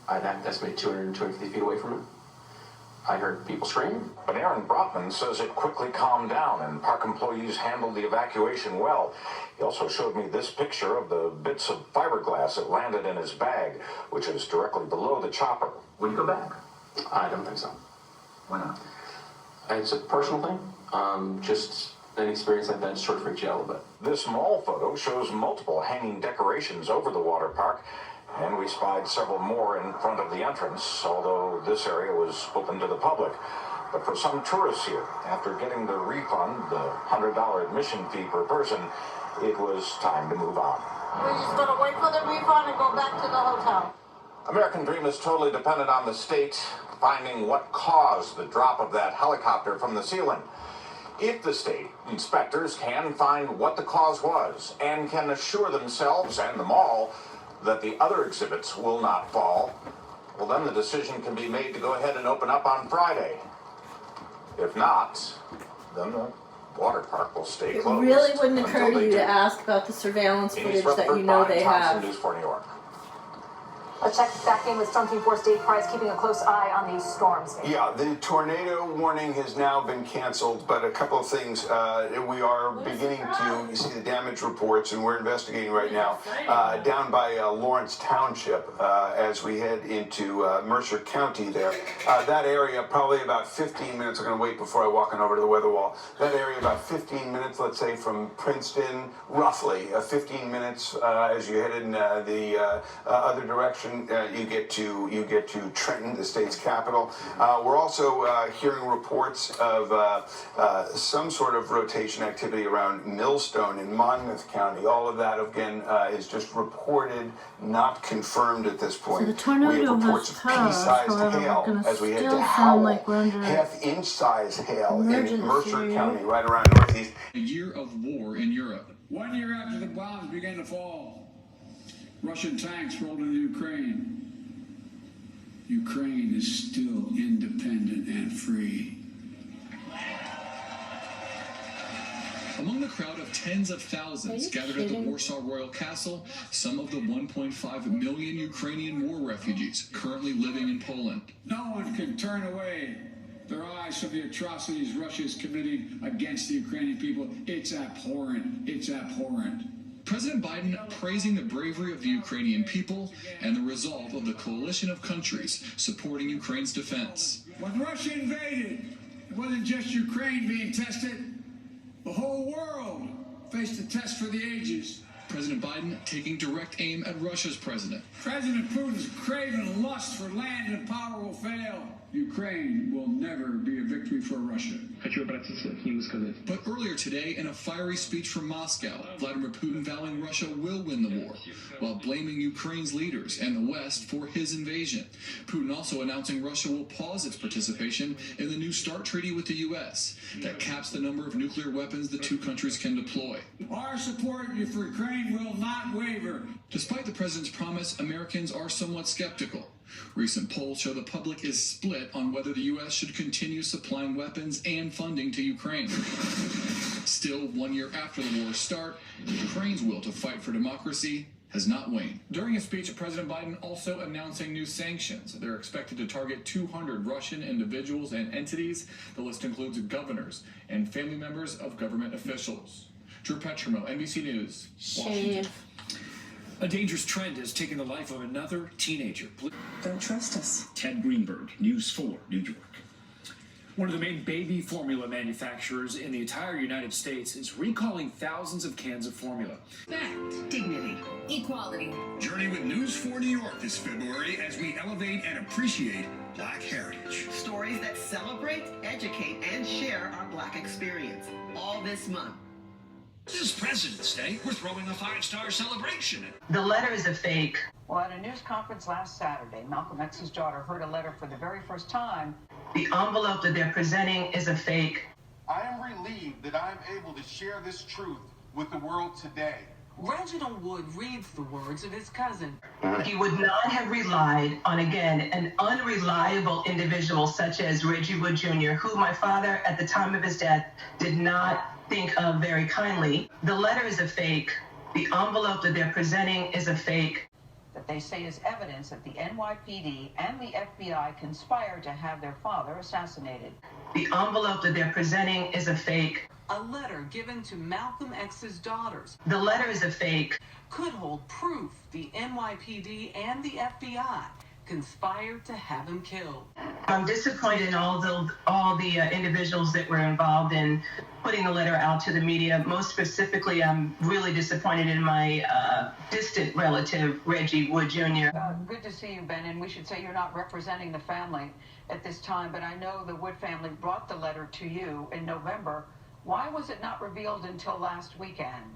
I'd have to estimate 250 feet away from it. I heard people scream. But Aaron Brotman says it quickly calmed down and park employees handled the evacuation well. He also showed me this picture of the bits of fiberglass that landed in his bag, which is directly below the chopper. Would you go back? I don't think so. Why not? It's a personal thing. Just an experience like that sort of freaks you out a little bit. This mall photo shows multiple hanging decorations over the water park, and we spied several more in front of the entrance, although this area was open to the public. But for some tourists here, after getting the refund, the $100 admission fee per person, it was time to move on. We're just going to wait for the refund and go back to the hotel. American Dream is totally dependent on the state finding what caused the drop of that helicopter from the ceiling. If the state inspectors can find what the cause was and can assure themselves and the mall that the other exhibits will not fall, well, then the decision can be made to go ahead and open up on Friday. If not, then the water park will stay It closed. really wouldn't occur to until you they to do. ask about the surveillance Amy footage that Rutherford, you know Brian they Thompson, have. News 4 New York. Let's check back in with Storm Team 4's Dave Price, keeping a close eye on these storms. Yeah, the tornado warning has now been canceled, but a couple of things. We are beginning to see the damage reports, and we're investigating right now down by Lawrence Township as we head into Mercer County there. That area, probably about 15 minutes. I'm going to wait before I walk on over to the weather wall. That area, about 15 minutes, let's say, from Princeton, roughly 15 minutes as you head in the other direction. You get to Trenton, the state's capital. We're also hearing reports of some sort of rotation activity around Millstone in Monmouth County. All of that, again, is just reported, not confirmed at this point. So the tornado we have reports has of passed, pea-sized however, hail we're gonna as we head still to sound Howell, like we're under half-inch size hail in emergency. Mercer County, right around northeast. A year of war in Europe. 1 year after the bombs began to fall, Russian tanks rolled into Ukraine. Ukraine is still independent and free. Among the crowd of tens of thousands gathered at the Warsaw Royal Castle, some of the 1.5 million Ukrainian war refugees currently living in Poland. No one can turn away their eyes from the atrocities Russia is committing against the Ukrainian people. It's abhorrent. It's abhorrent. President Biden praising the bravery of the Ukrainian people and the resolve of the coalition of countries supporting Ukraine's defense. When Russia invaded, it wasn't just Ukraine being tested. The whole world faced a test for the ages. President Biden taking direct aim at Russia's president. President Putin's craven lust for land and power will fail. Ukraine will never be a victory for Russia. But earlier today, in a fiery speech from Moscow, Vladimir Putin vowing Russia will win the war, while blaming Ukraine's leaders and the West for his invasion. Putin also announcing Russia will pause its participation in the New START treaty with the U.S. that caps the number of nuclear weapons the two countries can deploy. Our support for Ukraine will not waver. Despite the president's promise, Americans are somewhat skeptical. Recent polls show the public is split on whether the U.S. should continue supplying weapons and funding to Ukraine. Still, 1 year after the war's start, Ukraine's will to fight for democracy has not waned. During his speech, President Biden also announcing new sanctions. They're expected to target 200 Russian individuals and entities. The list includes governors and family members of government officials. Drew Petrimo, NBC News, Washington. A dangerous trend has taken the life of another teenager. Don't trust us. Ted Greenberg, News 4, New York. One of the main baby formula manufacturers in the entire United States is recalling thousands of cans of formula. Respect, dignity, equality. Journey with News 4 New York this February as we elevate and appreciate Black heritage. Stories that celebrate, educate, and share our Black experience. All this month. This is President's Day. We're throwing a 5-star celebration. The letter is a fake. Well, at a news conference last Saturday, Malcolm X's daughter heard a letter for the very first time. The envelope that they're presenting is a fake. I am relieved that I'm able to share this truth with the world today. Reginald Wood reads the words of his cousin. He would not have relied on, again, an unreliable individual such as Reggie Wood Jr., who my father, at the time of his death, did not think of very kindly. The letter is a fake. The envelope that they're presenting is a fake. That they say is evidence that the NYPD and the FBI conspired to have their father assassinated. The envelope that they're presenting is a fake. A letter given to Malcolm X's daughters. The letter is a fake. Could hold proof the NYPD and the FBI conspired to have him killed. I'm disappointed in all the individuals that were involved in putting the letter out to the media. Most specifically, I'm really disappointed in my distant relative, Reggie Wood Jr. Good to see you, Ben, and we should say you're not representing the family at this time, but I know the Wood family brought the letter to you in November. Why was it not revealed until last weekend?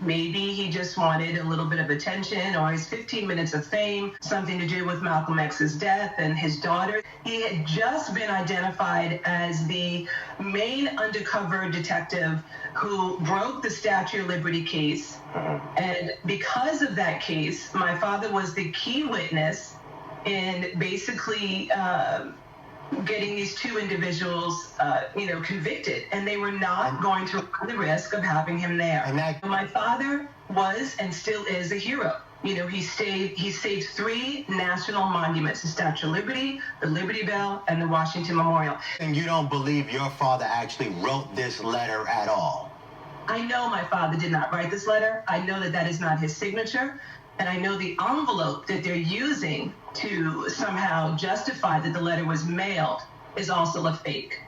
Maybe he just wanted a little bit of attention, or his 15 minutes of fame, something to do with Malcolm X's death and his daughter. He had just been identified as the main undercover detective who broke the Statue of Liberty case. And because of that case, my father was the key witness in basically getting these two individuals, convicted, and they were not going to run the risk of having him there. My father was and still is a hero. You know, he saved 3 national monuments: the Statue of Liberty, the Liberty Bell, and the Washington Memorial. And you don't believe your father actually wrote this letter at all? I know my father did not write this letter. I know that that is not his signature. And I know the envelope that they're using to somehow justify that the letter was mailed is also a fake.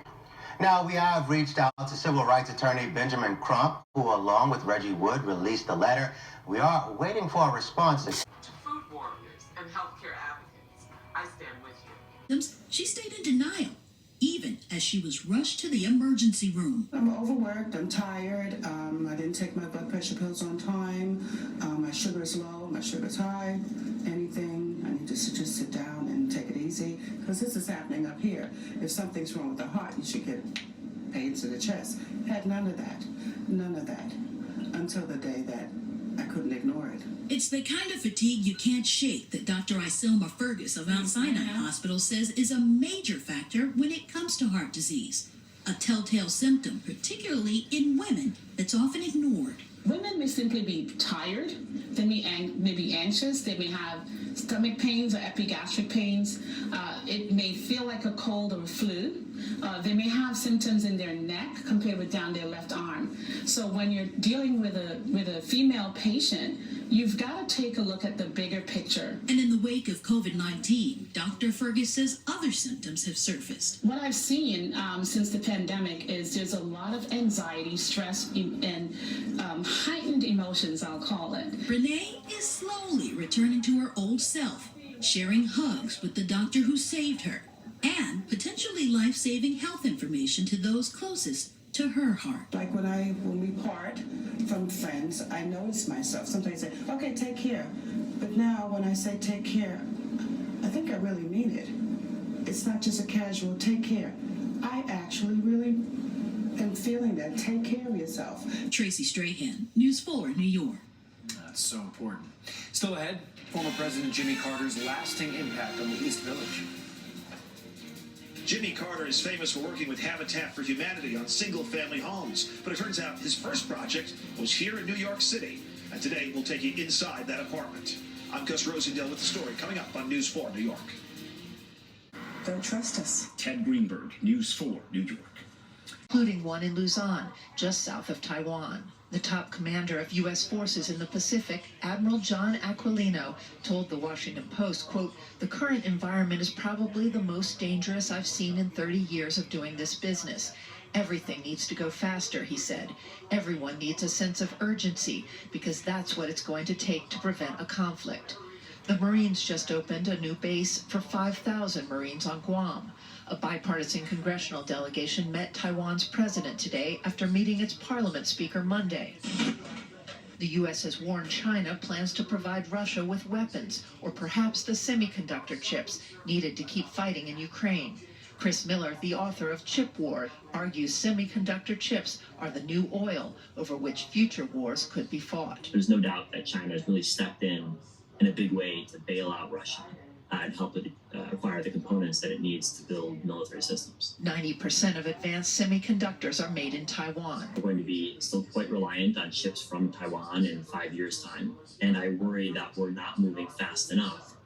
Now, we have reached out to civil rights attorney Benjamin Crump, who, along with Reggie Wood, released the letter. We are waiting for a response. To food warriors and healthcare advocates, I stand with you. She stayed in denial, even as she was rushed to the emergency room. I'm overworked, I'm tired, I didn't take my blood pressure pills on time, my sugar is low, my sugar's high, anything, I need to just sit down and take it easy, because this is happening up here. If something's wrong with the heart, you should get pains in the chest. Had none of that, until the day that I couldn't ignore it. It's the kind of fatigue you can't shake that Dr. Isilma Fergus of Mount Sinai Hospital says is a major factor when it comes to heart disease. A telltale symptom, particularly in women, that's often ignored. Women may simply be tired, they may be anxious, they may have stomach pains or epigastric pains. It may feel like a cold or a flu. They may have symptoms in their neck compared with down their left arm. So when you're dealing with a female patient, you've got to take a look at the bigger picture. And in the wake of COVID-19, Dr. Fergus says other symptoms have surfaced. What I've seen since the pandemic is there's a lot of anxiety, stress, and heightened emotions, I'll call it. Renee is slowly returning to her old self, sharing hugs with the doctor who saved her, and potentially life-saving health information to those closest to her heart. Like when we part from friends, I notice myself. Sometimes I say, okay, take care. But now when I say take care, I think I really mean it. It's not just a casual take care. I actually really am feeling that. Take care of yourself. Tracy Strahan, News 4, New York. That's so important. Still ahead, former President Jimmy Carter's lasting impact on the East Village. Jimmy Carter is famous for working with Habitat for Humanity on single-family homes, but it turns out his first project was here in New York City. And today, we'll take you inside that apartment. I'm Gus Rosendale with the story coming up on News 4 New York. Don't trust us. Ted Greenberg, News 4 New York. Including one in Luzon, just south of Taiwan. The top commander of U.S. forces in the Pacific, Admiral John Aquilino, told the Washington Post, quote, "The current environment is probably the most dangerous I've seen in 30 years of doing this business. Everything needs to go faster," he said. "Everyone needs a sense of urgency, because that's what it's going to take to prevent a conflict." The Marines just opened a new base for 5,000 Marines on Guam. A bipartisan congressional delegation met Taiwan's president today after meeting its parliament speaker Monday. The U.S. has warned China plans to provide Russia with weapons, or perhaps the semiconductor chips needed to keep fighting in Ukraine. Chris Miller, the author of Chip War, argues semiconductor chips are the new oil over which future wars could be fought. There's no doubt that China has really stepped in a big way to bail out Russia and help it acquire the components that it needs to build military systems. 90% of advanced semiconductors are made in Taiwan. We're going to be still quite reliant on chips from Taiwan in 5 years' time, and I worry that we're not moving fast enough.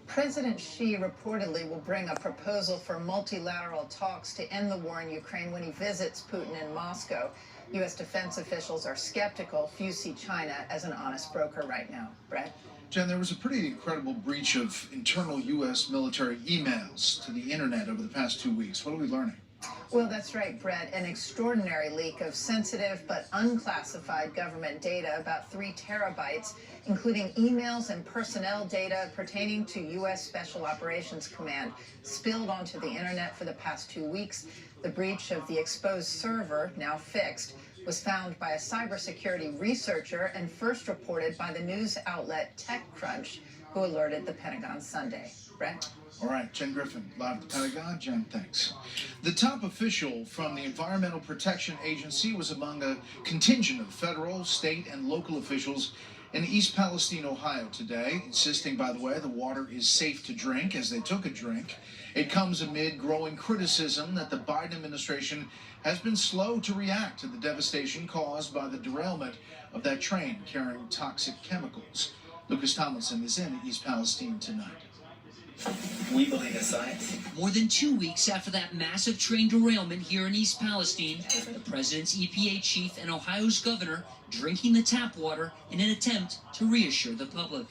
President Xi reportedly will bring a proposal for multilateral talks to end the war in Ukraine when he visits Putin in Moscow. U.S. defense officials are skeptical. Few see China as an honest broker right now. Brett? Jen, there was a pretty incredible breach of internal U.S. military emails to the internet over the past 2 weeks. What are we learning? Well, that's right, Brett. An extraordinary leak of sensitive but unclassified government data, about 3 terabytes, including emails and personnel data pertaining to U.S. Special Operations Command, spilled onto the internet for the past 2 weeks. The breach of the exposed server, now fixed, was found by a cybersecurity researcher and first reported by the news outlet TechCrunch, who alerted the Pentagon Sunday. Brett? All right, Jen Griffin, live at the Pentagon. Jen, thanks. The top official from the Environmental Protection Agency was among a contingent of federal, state, and local officials in East Palestine, Ohio today, insisting, by the way, the water is safe to drink as they took a drink. It comes amid growing criticism that the Biden administration has been slow to react to the devastation caused by the derailment of that train carrying toxic chemicals. Lucas Tomlinson is in East Palestine tonight. We believe in science. More than 2 weeks after that massive train derailment here in East Palestine, the president's EPA chief and Ohio's governor drinking the tap water in an attempt to reassure the public.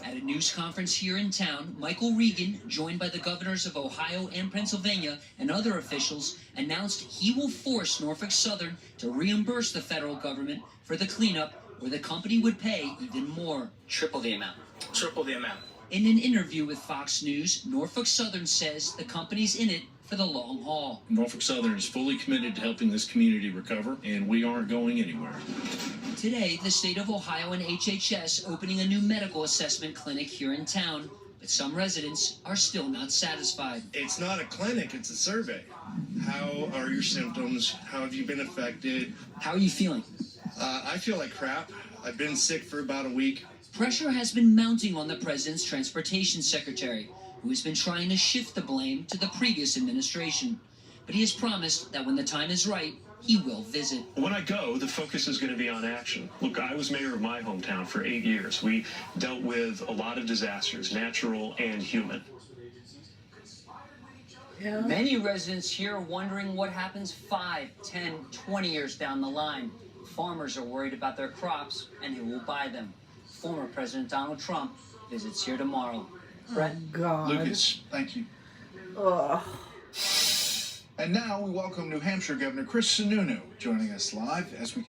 At a news conference here in town, Michael Regan, joined by the governors of Ohio and Pennsylvania and other officials, announced he will force Norfolk Southern to reimburse the federal government for the cleanup, where the company would pay even more. Triple the amount. Triple the amount. In an interview with Fox News, Norfolk Southern says the company's in it for the long haul. Norfolk Southern is fully committed to helping this community recover, and we aren't going anywhere. Today, the state of Ohio and HHS opening a new medical assessment clinic here in town, but some residents are still not satisfied. It's not a clinic, it's a survey. How are your symptoms? How have you been affected? How are you feeling? I feel like crap. I've been sick for about a week. Pressure has been mounting on the president's transportation secretary, who has been trying to shift the blame to the previous administration. But he has promised that when the time is right, he will visit. When I go, the focus is going to be on action. Look, I was mayor of my hometown for 8 years. We dealt with a lot of disasters, natural and human. Yeah. Many residents here are wondering what happens 5, 10, 20 years down the line. Farmers are worried about their crops and who will buy them. Former President Donald Trump visits here tomorrow. Brett? God. Lucas, thank you. Ugh. And now we welcome New Hampshire Governor Chris Sununu joining us live as we